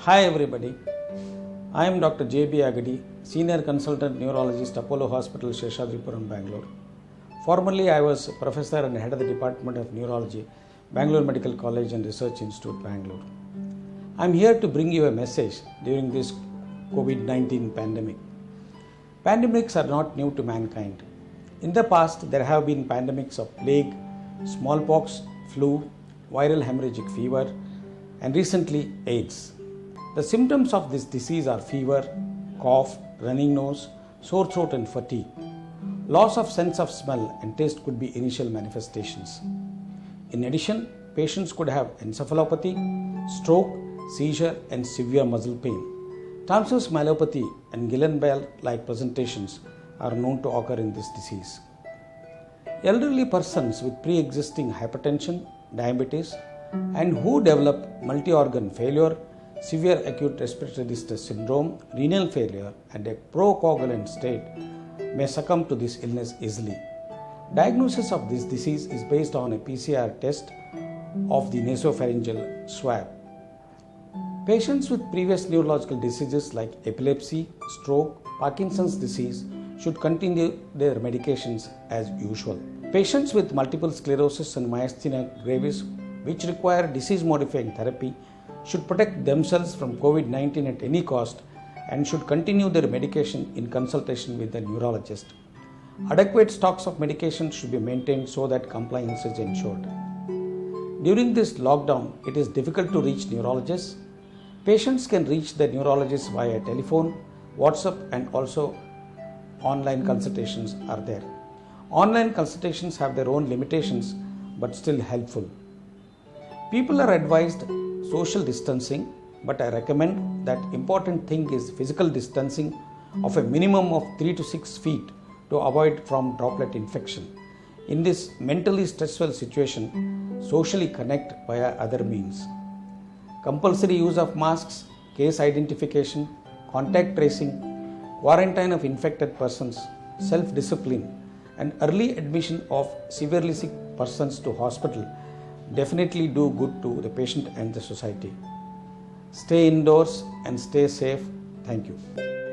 Hi everybody, I am Dr. J.B. Agadi, Senior Consultant Neurologist, Apollo Hospital, Seshadripuram, Bangalore. Formerly, I was Professor and Head of the Department of Neurology, Bangalore Medical College and Research Institute, Bangalore. I am here to bring you a message during this COVID-19 pandemic. Pandemics are not new to mankind. In the past, there have been pandemics of plague, smallpox, flu, viral hemorrhagic fever, and recently AIDS. The symptoms of this disease are fever, cough, running nose, sore throat and fatigue. Loss of sense of smell and taste could be initial manifestations. In addition, patients could have encephalopathy, stroke, seizure and severe muscle pain. Transverse myelopathy and Guillain-Barré-like presentations are known to occur in this disease. Elderly persons with pre-existing hypertension, diabetes, and who develop multi-organ failure, severe acute respiratory distress syndrome, renal failure, and a procoagulant state may succumb to this illness easily. Diagnosis of this disease is based on a PCR test of the nasopharyngeal swab. Patients with previous neurological diseases like epilepsy, stroke, Parkinson's disease should continue their medications as usual. Patients with multiple sclerosis and myasthenia gravis, which require disease-modifying therapy, should protect themselves from COVID-19 at any cost and should continue their medication in consultation with the neurologist. Adequate stocks of medication should be maintained so that compliance is ensured. During this lockdown, it is difficult to reach neurologists. Patients can reach the neurologist via telephone, WhatsApp, and also online consultations are there. Online consultations have their own limitations but still helpful. People are advised social distancing, but I recommend that important thing is physical distancing of a minimum of 3 to 6 feet to avoid from droplet infection. In this mentally stressful situation, socially connect via other means. Compulsory use of masks, case identification, contact tracing, quarantine of infected persons, self-discipline, and early admission of severely sick persons to hospital definitely do good to the patient and the society. Stay indoors and stay safe. Thank you.